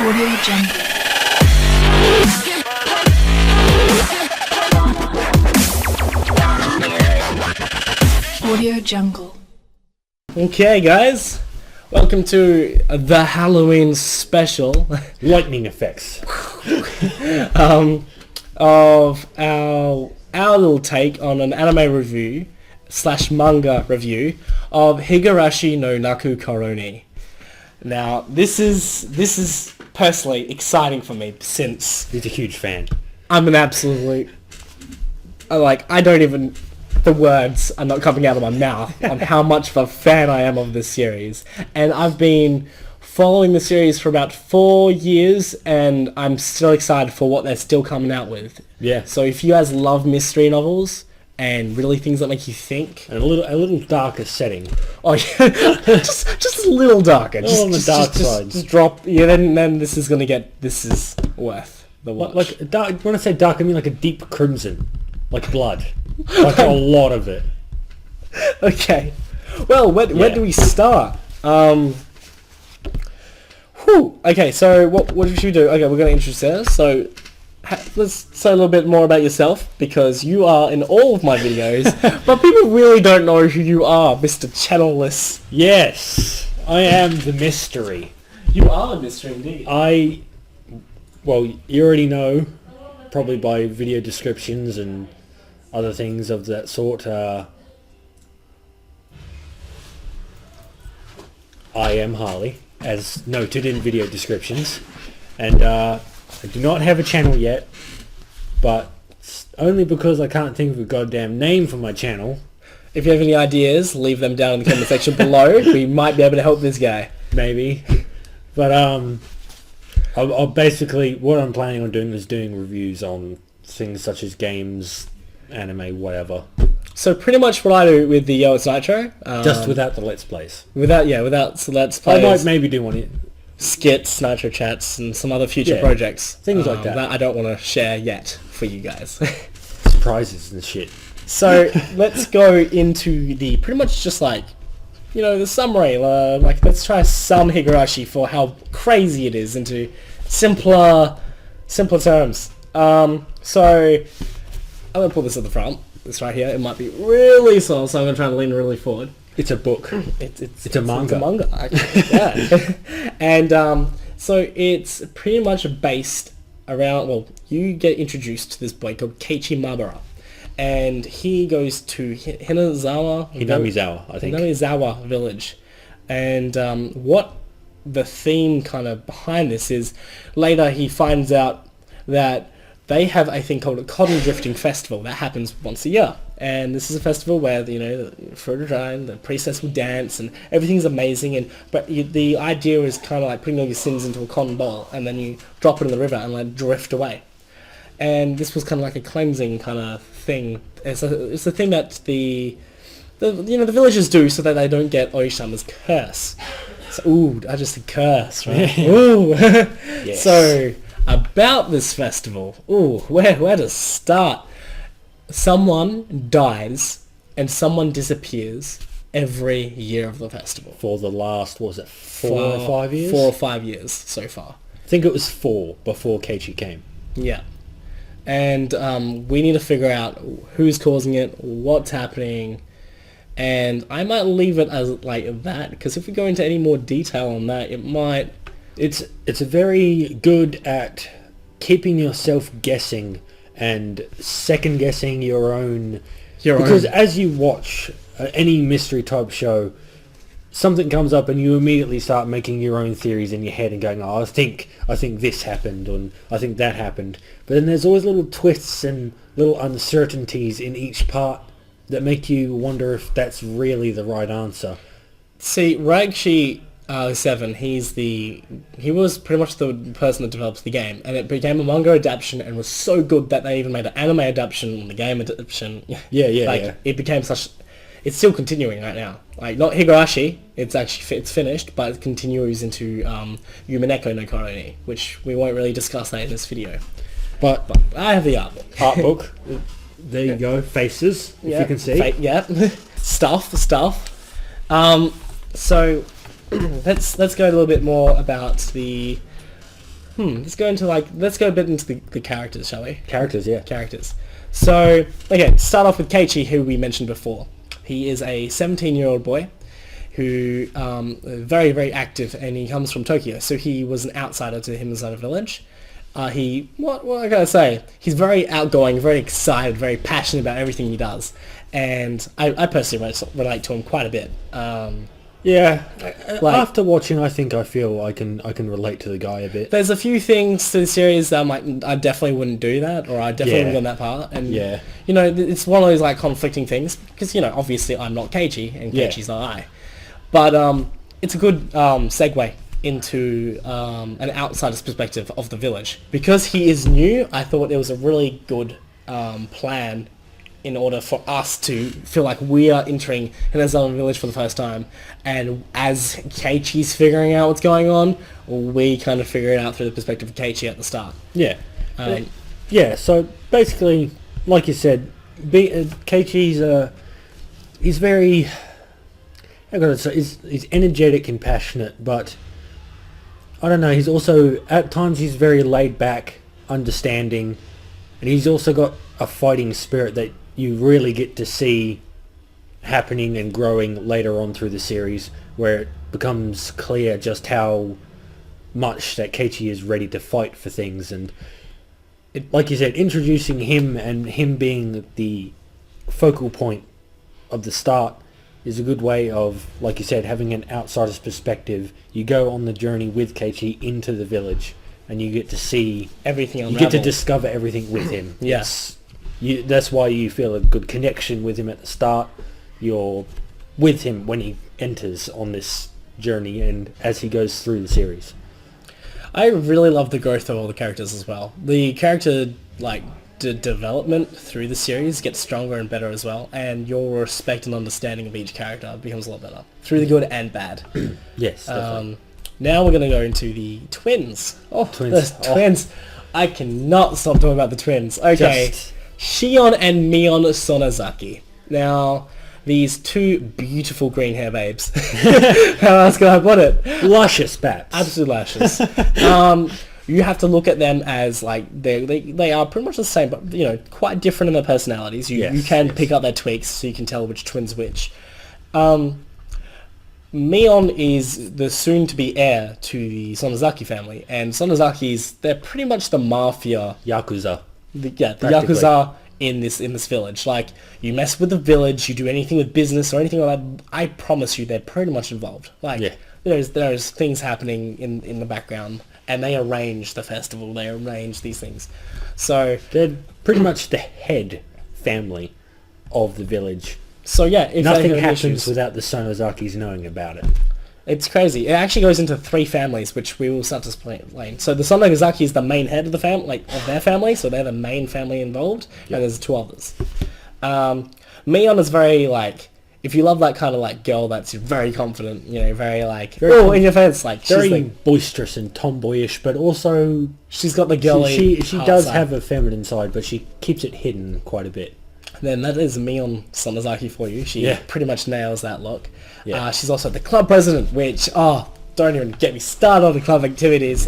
Audio Jungle. Audio Jungle. Okay, guys, welcome to the Halloween special lightning effects of our little take on an anime review / manga review of Higurashi no Naku koro. Now, this is personally exciting for me since he's a huge fan. I'm an absolutely the words are not coming out of my mouth on how much of a fan I am of this series. And I've been following the series for about 4 years, and I'm still excited for what they're still coming out with. Yeah. So if you guys love mystery novels and really things that make you think, and a little darker setting. Oh yeah, just a little darker. Just on the dark side. Just drop. Yeah, then this is worth the watch. Like dark. When I say dark, I mean like a deep crimson, like blood, like a lot of it. Okay. Well, where do we start? Okay, so what should we do? Okay, we're going to introduce her. So let's say a little bit more about yourself, because you are in all of my videos, but people really don't know who you are, Mr. Channelless. Yes, I am the mystery. You are a mystery indeed. Well, you already know, probably by video descriptions and other things of that sort. I am Harley, as noted in video descriptions, and I do not have a channel yet, but only because I can't think of a goddamn name for my channel. If you have any ideas, leave them down in the comment section below. We might be able to help this guy. Maybe. But I'll basically, what I'm planning on doing is doing reviews on things such as games, anime, whatever. So pretty much what I do with the It's Nitro. Just without the Let's Plays. Without the Let's Plays. I might maybe do one. Skits, Nitro chats, and some other future projects. Things like that. That I don't want to share yet for you guys. Surprises and shit. So let's go into the pretty much just like, the summary. Let's try to sum Higurashi for how crazy it is into simpler terms. So I'm gonna pull this at the front. This right here. It might be really small, so I'm gonna try to lean really forward. It's a book. It's a manga. It's a manga. Yeah. And so it's pretty much based around, you get introduced to this boy called Keiichi Mabara. And he goes to Hinamizawa, I think. Hinamizawa village. And what the theme kind of behind this is, later he finds out that they have a thing called a cotton drifting festival that happens once a year. And this is a festival where, for the priestess will dance and everything's amazing. But the idea is kind of like putting all your sins into a cotton bowl and then you drop it in the river and drift away. And this was kind of like a cleansing kind of thing. It's a thing that the villagers do so that they don't get Oishama's curse. So, I just said curse, right? Ooh. Yes. So about this festival, where to start? Someone dies and someone disappears every year of the festival. For the last, 4 or 5 years? 4 or 5 years so far. I think it was 4 before Keiichi came. Yeah. And we need to figure out who's causing it, what's happening, and I might leave it as like that, because if we go into any more detail on that, it might... It's very good at keeping yourself guessing and second guessing your own. Because as you watch any mystery type show, something comes up and you immediately start making your own theories in your head and going, I think this happened, and I think that happened. But then there's always little twists and little uncertainties in each part that make you wonder if that's really the right answer. See, Ragshi 7, he was pretty much the person that developed the game, and it became a manga adaptation and was so good that they even made an anime adaptation, the game adaptation. Yeah. It became such... It's still continuing right now. Like, not Higurashi, it's finished, but it continues into Yumineko no Koroni, which we won't really discuss that in this video. But I have the art book. There you go. Faces, if you can see. Stuff. So let's go a little bit more about the let's go a bit into the characters, shall we? Characters, yeah. Characters. So, okay, start off with Keiichi, who we mentioned before. He is a 17-year-old boy who very, very active, and he comes from Tokyo. So he was an outsider to him inside a village. What I gotta say? He's very outgoing, very excited, very passionate about everything he does. And I personally relate to him quite a bit. Yeah, after watching, I feel I can relate to the guy a bit. There's a few things to the series that I definitely wouldn't do that, or I definitely wouldn't go on that part. And you know, it's one of those like conflicting things because, you know, obviously I'm not Keiichi and Keiichi's not I, but it's a good segue into an outsider's perspective of the village. Because he is new, I thought it was a really good plan in order for us to feel like we are entering Hinazawa village for the first time, and as Keiichi's figuring out what's going on, we kind of figure it out through the perspective of Keiichi at the start. So basically, like you said, Keiichi's he's very, he's energetic and passionate, but I don't know, he's also, at times he's very laid back, understanding, and he's also got a fighting spirit that you really get to see happening and growing later on through the series, where it becomes clear just how much that Keiichi is ready to fight for things. And like you said, introducing him and him being the focal point of the start is a good way of, like you said, having an outsider's perspective. You go on the journey with Keiichi into the village, and you get to see everything unravel. You get to discover everything with him. Yes. That's why you feel a good connection with him at the start. You're with him when he enters on this journey and as he goes through the series. I really love the growth of all the characters as well. The character development through the series gets stronger and better as well, and your respect and understanding of each character becomes a lot better through the good and bad. Yes, definitely. Now we're going to go into the twins. Twins. The twins. I cannot stop talking about the twins. Okay. Shion and Mion Sonozaki. Now, these two beautiful green hair babes. How else can I put it? Luscious babes. Absolutely luscious. You have to look at them as like they are pretty much the same, but you know, quite different in their personalities. You can pick up their tweaks, so you can tell which twin's which. Mion is the soon-to-be heir to the Sonozaki family, and they're pretty much the mafia. Yakuza. The Yakuza in this village. Like, you mess with the village, you do anything with business or anything like that, I promise you they're pretty much involved. Like, there's things happening in the background, and they arrange the festival, they arrange these things. So they're pretty much the head family of the village. So yeah, if nothing happens without the Sonozakis knowing about it. It's crazy. It actually goes into three families, which we will start to explain. So the Sonozaki is the main head of the family, of their family. So they're the main family involved, and there's two others. Mion is very if you love that kind of girl that's very confident, you know, very in your face, very boisterous and tomboyish, but also she's got the girly. She does have a feminine side, but she keeps it hidden quite a bit. Then that is Mion Sonozaki for you. She pretty much nails that look. Yeah. She's also the club president, which, don't even get me started on the club activities.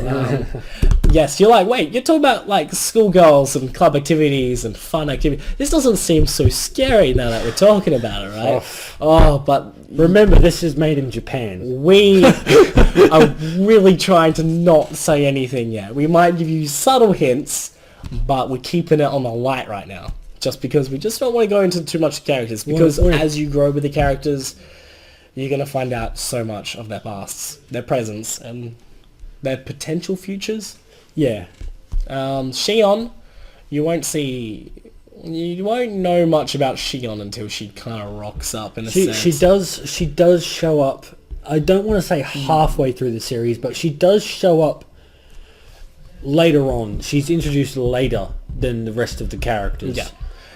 Yes, you're like, wait, you're talking about schoolgirls and club activities and fun activities. This doesn't seem so scary now that we're talking about it, right? But remember, this is made in Japan. We are really trying to not say anything yet. We might give you subtle hints, but we're keeping it on the light right now. Just because we just don't want to go into too much characters. Because as you grow with the characters, you're going to find out so much of their pasts, their presents, and their potential futures. Yeah. Shion, you won't know much about Shion until she kind of rocks up in a sense. She does show up, I don't want to say halfway through the series, but she does show up later on. She's introduced later than the rest of the characters. Yeah.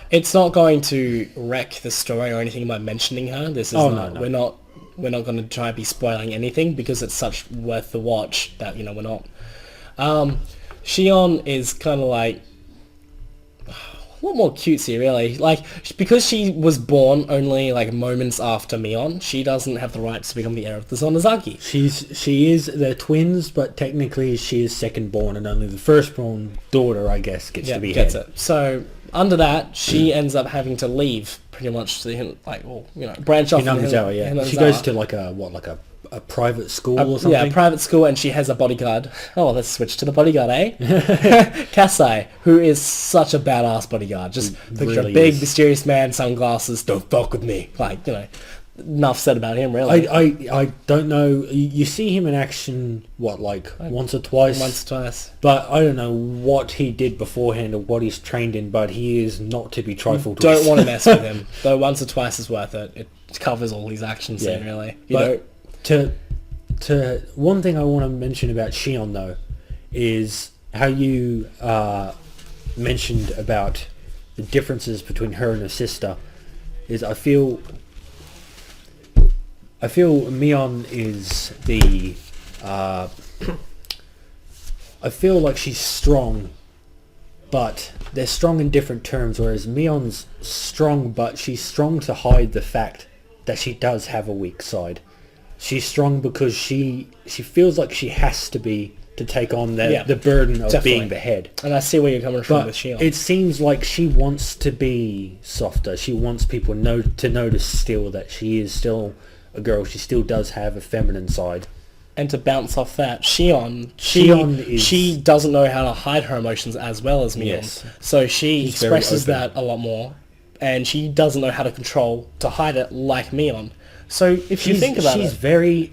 It's not going to wreck the story or anything by mentioning her. This is no. We're not going to try to be spoiling anything because it's such worth the watch that, you know, we're not. Shion is kind of a lot more cutesy, really. Like, because she was born only, like, moments after Mion, she doesn't have the right to become the heir of the Sonozaki. She is, they're twins, but technically she is second born, and only the firstborn daughter, I guess, gets to be gets head. it. So, under that, she ends up having to leave, pretty much, to, like, well, you know, branch off. Hinamizawa, yeah. Hinamizawa. She goes to, like a private school or something? Yeah, a private school, and she has a bodyguard. Oh, let's switch to the bodyguard, eh? Kasai, who is such a badass bodyguard. Just picture really a big, is. mysterious man, sunglasses, don't fuck with me. Like, you know, enough said about him, really. I don't know. You see him in action, once or twice? Once or twice. But I don't know what he did beforehand or what he's trained in, but he is not to be trifled with. Don't want to mess with him. Though once or twice is worth it. It covers all his action scene, really. You know, to one thing I want to mention about Shion, though, is how you mentioned about the differences between her and her sister. Is I feel Mion is the I feel like she's strong, but they're strong in different terms, whereas Mion's strong, but she's strong to hide the fact that she does have a weak side. She's strong because she feels like she has to be to take on the burden of being the head. And I see where you're coming from But with Shion. it seems like she wants to be softer. She wants people to notice still that she is still a girl. She still does have a feminine side. And to bounce off that, she doesn't know how to hide her emotions as well as Mion. Yes. So she She's very expresses open. that a lot more, and she doesn't know how to hide it like Mion. So if you think about it,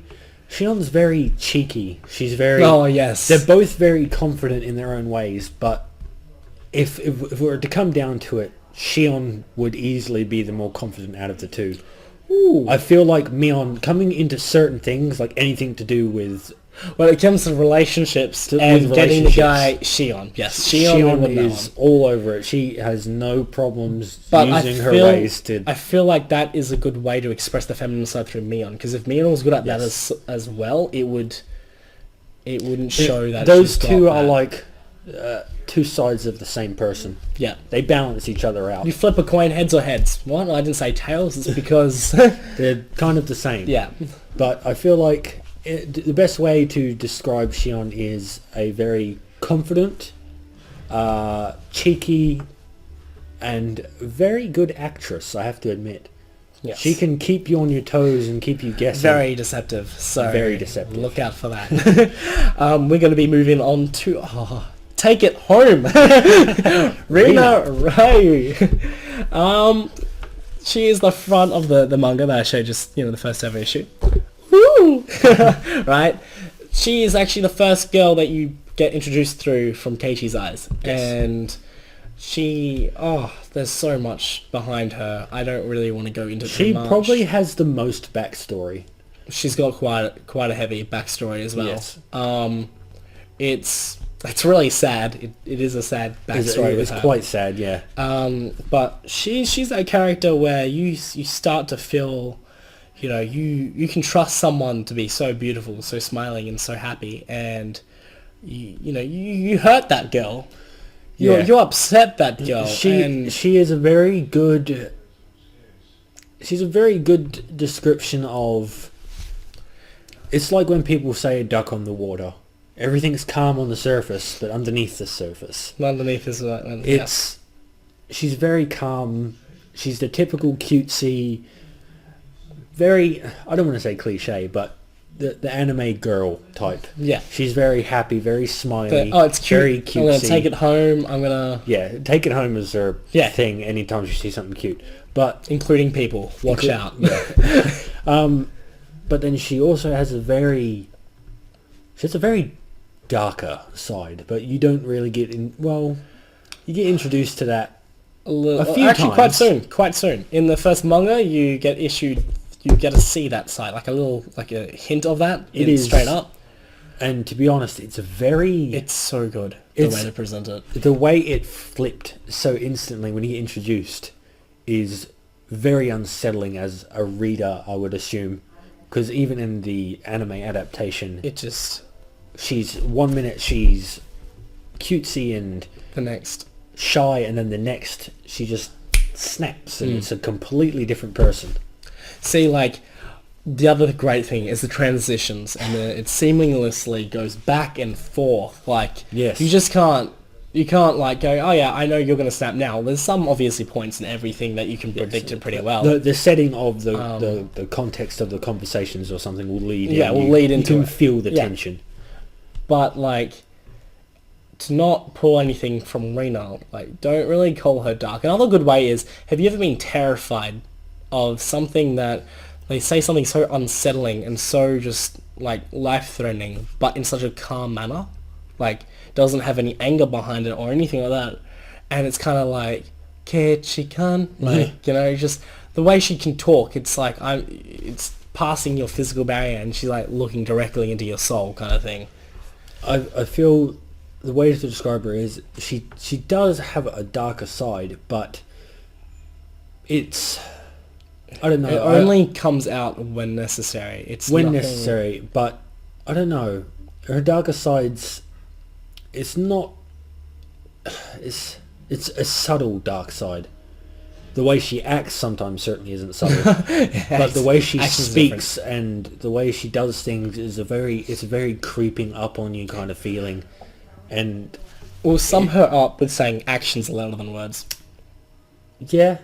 Shion's very cheeky. She's very. Oh yes. They're both very confident in their own ways, but if we were to come down to it, Shion would easily be the more confident out of the two. Ooh. I feel like Mion coming into certain things, like anything to do with. When it comes to relationships and getting the guy, Shion. Yes, Shion is all over it. She has no problems but using her ways to... I feel like that is a good way to express the feminine side through Mion, because if Mion was good at that as well, it wouldn't show that those she's got two that. are like two sides of the same person. Yeah. They balance each other out. You flip a coin, heads or heads. What? I didn't say tails. It's because... They're kind of the same. Yeah. But I feel like the best way to describe Shion is a very confident, cheeky, and very good actress, I have to admit. Yes. She can keep you on your toes and keep you guessing. Very deceptive. So Very deceptive. Look out for that. We're going to be moving on to Take It Home. Rina Rai. She is the front of the manga that I showed just the first ever issue. Woo! Right? She is actually the first girl that you get introduced through from Keiichi's eyes. Yes. And she... there's so much behind her. I don't really want to go into She too much. probably has the most backstory. She's got quite a heavy backstory as well. Yes. It's really sad. It is a sad backstory. It's quite sad, yeah. But she's that character where you start to feel, you can trust someone to be so beautiful, so smiling, and so happy, and you hurt that girl. You upset that girl. She is a very good. She's a very good description of. It's like when people say a duck on the water. Everything's calm on the surface, but underneath the surface. Underneath is She's very calm. She's the typical cutesy, very, I don't want to say cliche, but the anime girl type. Yeah. She's very happy, very smiley. It's cute. Very cutesy. I'm going to take it home. I'm going to... Yeah, take it home is her thing anytime she sees something cute. But including people. Watch out. Yeah. But then she also has a very darker side, but you don't really get in. Well, you get introduced to that a few times. Quite soon. In the first manga, you get to see that side, like a hint of that. It is straight up. And to be honest, it's so good the way to present it. The way it flipped so instantly when you get introduced is very unsettling as a reader, I would assume, because even in the anime adaptation, she's 1 minute she's cutesy and the next shy, and then the next she just snaps, and it's a completely different person. See, like, the other great thing is the transitions, and it seamlessly goes back and forth. Like, Yes. you can't like go, oh yeah, I know you're going to snap now. There's some obviously points in everything that you can predict it pretty well. The setting of the context of the conversations or something will lead. Will lead into you can it. feel the tension. But like, to not pull anything from Rena, like, don't really call her dark. Another good way is, have you ever been terrified of something that they say something so unsettling and so just like life-threatening, but in such a calm manner, like doesn't have any anger behind it or anything like that, and it's kind of like Kechi-kan, like just the way she can talk. It's like it's passing your physical barrier, and she's like looking directly into your soul, kind of thing. I feel the way to describe her is she does have a darker side, but it's, I don't know. It only comes out when necessary. It's when nothing... necessary, but I don't know. Her darker sides, it's not. It's a subtle dark side. The way she acts sometimes certainly isn't subtle, but the way she speaks and the way she does things is it's a very creeping up on you kind of feeling, and we'll sum her up with saying actions are louder than words. Yeah.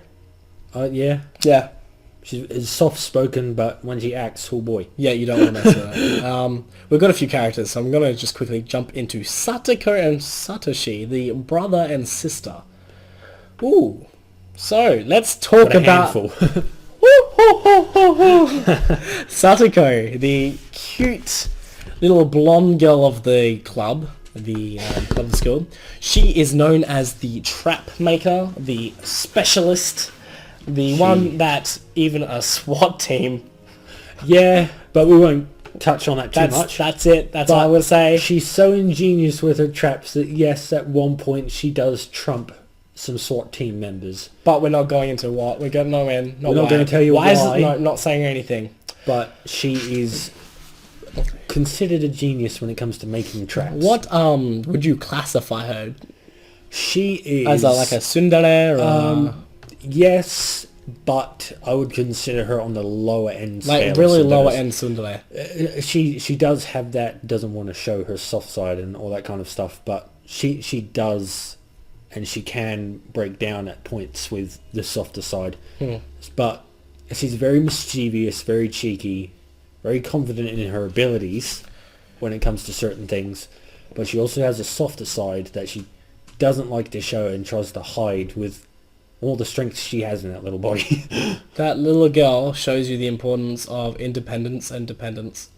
She's soft-spoken, but when she acts, oh boy. Yeah, you don't want to mess with that. We've got a few characters, so I'm going to just quickly jump into Satoko and Satoshi, the brother and sister. Ooh. So, let's talk about... Satoko, the cute little blonde girl of the club, the club of the school. She is known as the trap maker, the specialist... The one that even a SWAT team... Yeah, but we won't touch on that too much. That's it. That's what I would say. She's so ingenious with her traps that, yes, at one point she does trump some SWAT team members. But we're not going into what. We're going to We're not going to tell you why. Why is it not saying anything? But she is considered a genius when it comes to making traps. What would you classify her? She is... As like a tsundere or... Yes, but I would consider her on the lower end scale. Like really lower end tsundere. She does have that, doesn't want to show her soft side and all that kind of stuff, but she does, and she can break down at points with the softer side. But she's very mischievous, very cheeky, very confident in her abilities when it comes to certain things, but she also has a softer side that she doesn't like to show and tries to hide with all the strength she has in that little body. That little girl shows you the importance of independence and dependence.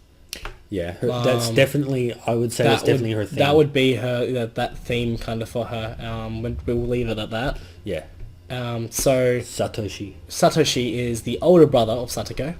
Yeah, that's definitely, I would say that's definitely her theme. That would be her, that theme kind of for her. We'll leave it at that. Yeah. So... Satoshi is the older brother of Satoko.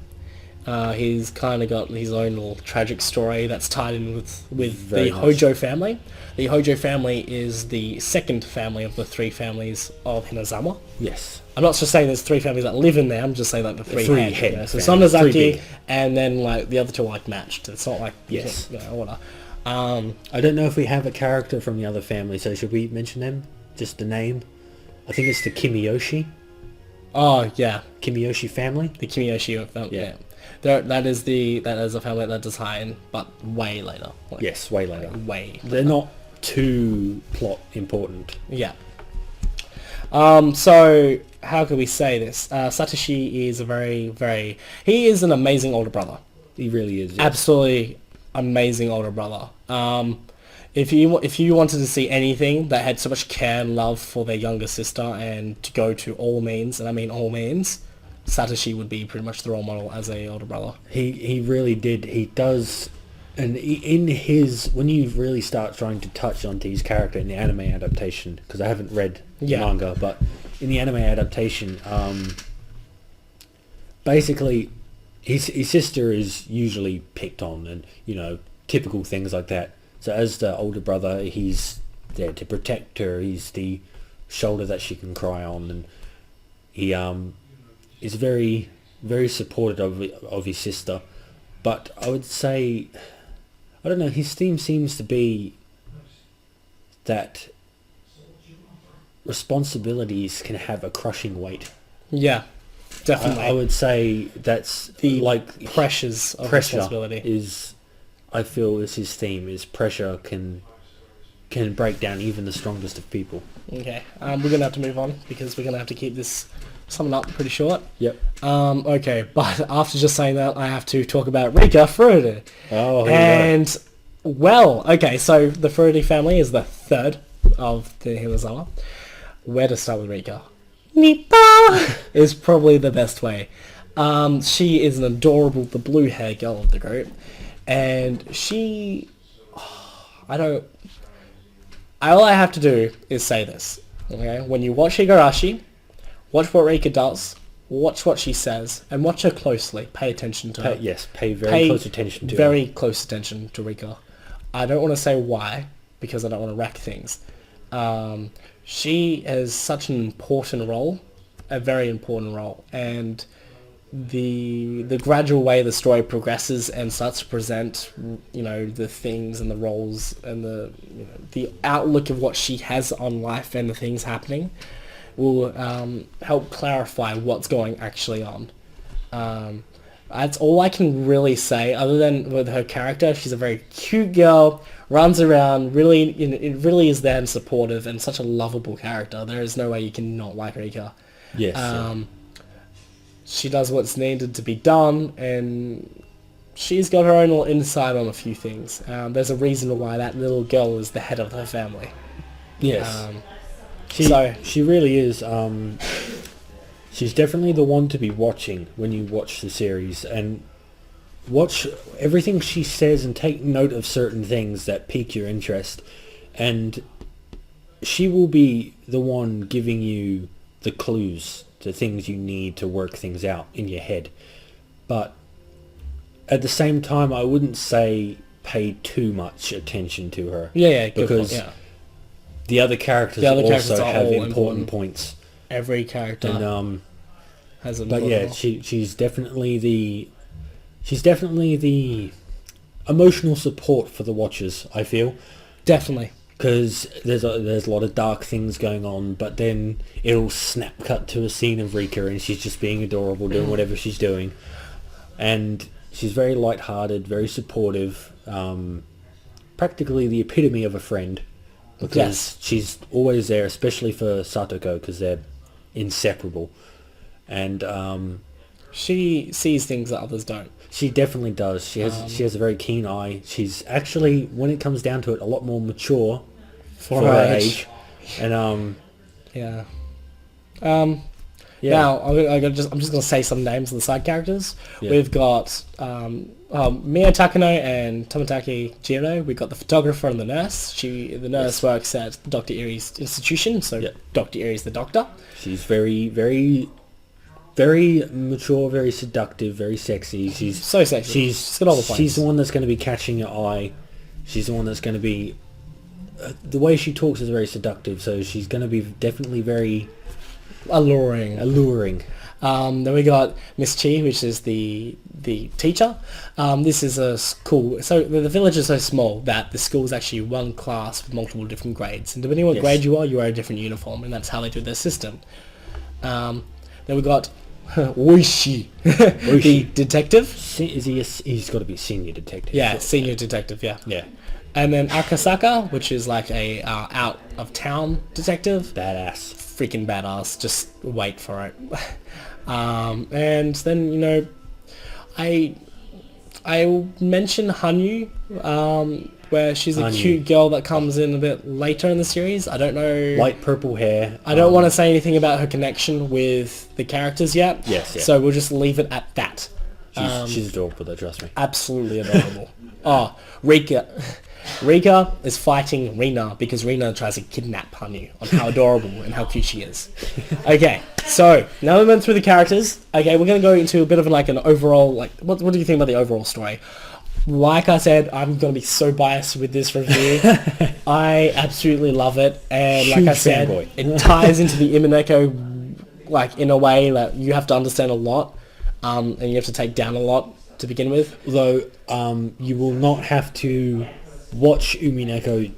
He's kind of got his own little tragic story that's tied in with the Hojo family. The Hojo family is the second family of the three families of Hinazawa. Yes. I'm not just saying there's three families that live in there, I'm just saying like the three head. Yeah. So Sonozaki, and then like the other two are like matched. It's not like... Yes. Order. I don't know if we have a character from the other family, so should we mention them? Just the name? I think it's the Kimiyoshi. Oh, yeah. Kimiyoshi family? The Kimiyoshi family, yeah. That is a family that does high in, but way later. Like, yes, way later. They're later. not too plot important. Yeah. So how can we say this? Satoshi is he is an amazing older brother. He really is. Yes. Absolutely amazing older brother. If you wanted to see anything that had so much care and love for their younger sister and to go to all means, and I mean all means, Satoshi would be pretty much the role model as a older brother. He really did. He does. And when you really start trying to touch onto his character in the anime adaptation, because I haven't read the manga, but in the anime adaptation, basically his sister is usually picked on, and typical things like that. So as the older brother, he's there to protect her. He's the shoulder that she can cry on, and he is very, very supportive of his sister. But I would say, I don't know, his theme seems to be that responsibilities can have a crushing weight. Yeah, definitely. I would say that's the like pressures of pressure responsibility. is, I feel, is his theme. Is pressure can break down even the strongest of people. Okay, we're gonna have to move on because we're gonna have to keep this summing up pretty short. Yep. Okay, but after just saying that, I have to talk about Rika Furuta. Oh, here and well, okay, so the Furuta family is the third of the Hirasawa. Where to start with Rika? Nippa is probably the best way. She is an adorable, the blue hair girl of the group, and she, all I have to do is say this. Okay, when you watch Higurashi, watch what Rika does, watch what she says, and watch her closely. Pay attention to her. Pay very close attention to her. Very close attention to Rika. I don't want to say why, because I don't want to wreck things. She has such an important role, a very important role, and the gradual way the story progresses and starts to present, the things and the roles and the outlook of what she has on life and the things happening will help clarify what's going actually on. That's all I can really say, other than with her character. She's a very cute girl, runs around, really, it really is there and supportive, and such a lovable character. There is no way you can not like Rika. Yes. She does what's needed to be done, and she's got her own little insight on a few things. There's a reason why that little girl is the head of her family. Yes. She really is. She's definitely the one to be watching when you watch the series, and watch everything she says and take note of certain things that pique your interest, and she will be the one giving you the clues to things you need to work things out in your head. But at the same time, I wouldn't say pay too much attention to her. Yeah, because the other characters also have important points. Every character has an but important role. she's definitely the emotional support for the watchers, I feel. Definitely. Because there's a lot of dark things going on, but then it'll snap cut to a scene of Rika and she's just being adorable, doing whatever she's doing. And she's very light-hearted, very supportive, practically the epitome of a friend. Because she's always there, especially for Satoko, because they're inseparable. And she sees things that others don't. She definitely does. She has a very keen eye. She's actually, when it comes down to it, a lot more mature for her age. And yeah. Now I'm just going to say some names of the side characters. Yeah. We've got Mia Takano and Tomataki Jiro. We've got the photographer and the nurse. The nurse works at Dr. Erie's institution, so Dr. Erie's the doctor. She's very, very, very mature, very seductive, very sexy. She's so sexy. She's got all the points. She's the one that's going to be catching your eye. She's the one that's going to be... the way she talks is very seductive, so she's going to be definitely very... alluring. Then we got Miss Chi, which is the teacher. This is a school. So the village is so small that the school is actually one class with multiple different grades. And depending on what grade you wear a different uniform, and that's how they do their system. Then we got Oishi, the detective. He's got to be senior detective. Yeah, senior detective, yeah. Yeah. And then Akasaka, which is like a out of town detective. Badass. Freaking badass. Just wait for it. And then, I mentioned Hanyu, where she's a cute girl that comes in a bit later in the series. I don't know. Light purple hair. I don't want to say anything about her connection with the characters yet. Yes, yeah. So we'll just leave it at that. She's adorable though, trust me. Absolutely adorable. Rika is fighting Rina because Rina tries to kidnap Hanyu on how adorable and how cute she is. Okay, so now we went through the characters. Okay, we're going to go into a bit of an overall, what do you think about the overall story? Like I said, I'm going to be so biased with this review. I absolutely love it. And like I said, it ties into the Imineko, in a way that you have to understand a lot, and you have to take down a lot to begin with. Though, you will not have to watch Umineko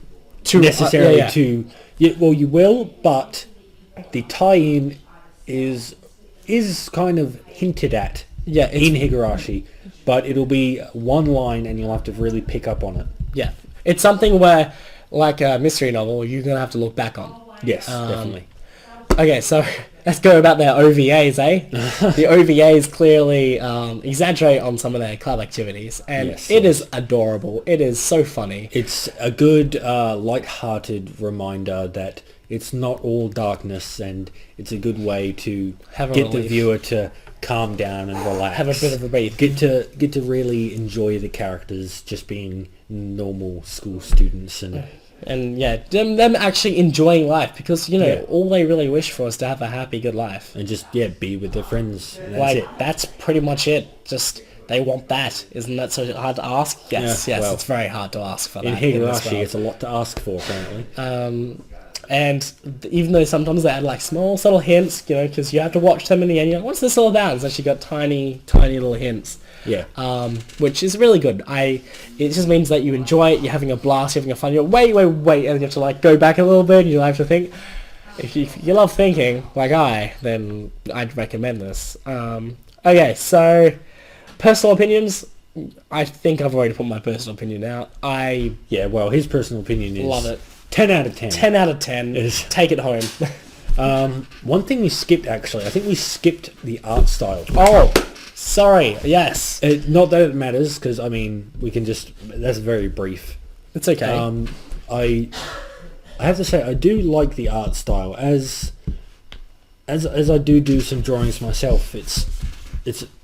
necessarily to... well, you will, but the tie-in is kind of hinted at in Higurashi, but it'll be one line and you'll have to really pick up on it. Yeah, it's something where, like a mystery novel, you're gonna have to look back on. Yes, definitely. Okay, so let's go about their OVAs, eh? The OVAs clearly exaggerate on some of their club activities, and it is adorable. It is so funny. It's a good, light-hearted reminder that it's not all darkness, and it's a good way to get the viewer to calm down and relax. Have a bit of a breathe. Get to really enjoy the characters just being normal school students and yeah, them actually enjoying life, because all they really wish for is to have a happy, good life and just be with their friends. That's pretty much it. Just they want that. Isn't that so hard to ask? Yes, well, it's very hard to ask for that. In Higurashi, it's a lot to ask for, apparently. And even though sometimes they add like small subtle hints, because you have to watch them in the end, you're like, what's this all about? It's actually got tiny little hints. Yeah. Which is really good. It just means that you enjoy it, you're having a blast, you're having a fun, you're wait, and you have to like go back a little bit, and you have to think. If you love thinking, like then I'd recommend this. Okay, so personal opinions. I think I've already put my personal opinion out. His personal opinion is... Love it. 10 out of 10. 10 out of 10. Take it home. One thing we skipped, actually. I think we skipped the art style. Oh, sorry. Yes. Not that it matters, because, we can just... That's very brief. It's okay. I have to say, I do like the art style. As I do some drawings myself,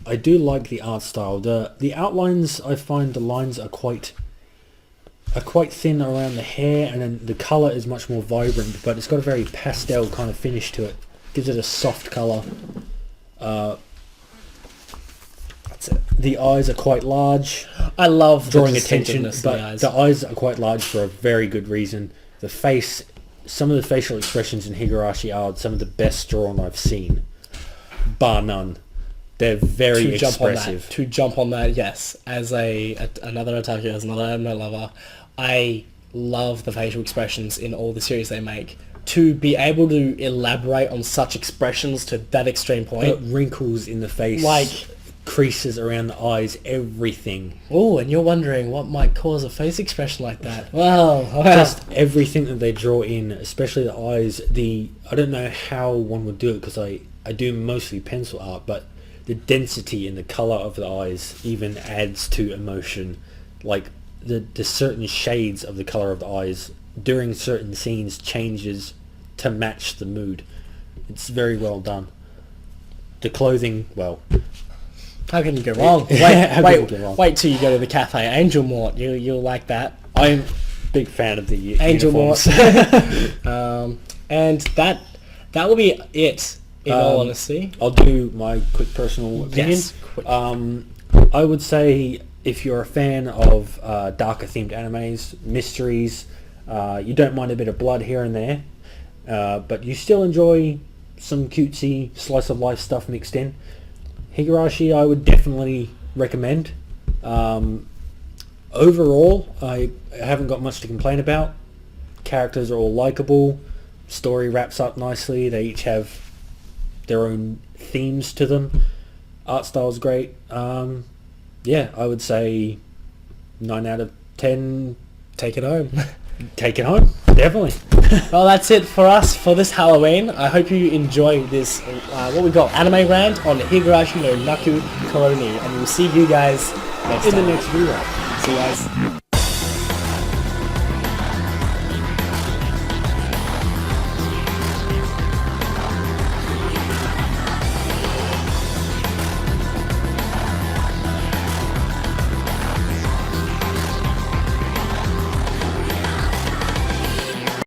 I do like the art style. The outlines, I find the lines are quite thin around the hair, and then the colour is much more vibrant, but it's got a very pastel kind of finish to it. Gives it a soft colour. That's it. The eyes are quite large. I love drawing attention, but the eyes are quite large for a very good reason. The face, some of the facial expressions in Higurashi are some of the best drawn I've seen, bar none. They're very expressive. To jump on that, yes. As another otaku, as another anime lover, I love the facial expressions in all the series they make. To be able to elaborate on such expressions to that extreme point. Wrinkles in the face, creases around the eyes, everything. Oh, and you're wondering what might cause a face expression like that. Well, just everything that they draw in, especially the eyes. I don't know how one would do it, because I do mostly pencil art, but the density and the colour of the eyes even adds to emotion. Like the certain shades of the colour of the eyes during certain scenes changes to match the mood. It's very well done. The clothing, well, how can you go wrong? Wait till you go to the Cafe Angel Mort. You'll like that. I'm a big fan of the Angel uniforms. Mort. And that will be it. In all honesty, I'll do my quick personal opinion. Yes. I would say if you're a fan of darker themed animes, mysteries, you don't mind a bit of blood here and there, but you still enjoy some cutesy slice of life stuff mixed in, Higurashi I would definitely recommend. Overall, I haven't got much to complain about. Characters are all likable. Story wraps up nicely. They each have their own themes to them. Art style's great. I would say 9 out of 10. Take it home. Take it home, definitely. Well, that's it for us for this Halloween. I hope you enjoy this, what we call anime rant on Higurashi no Naku koro, and we'll see you guys next time. In the next rewrite. See you guys.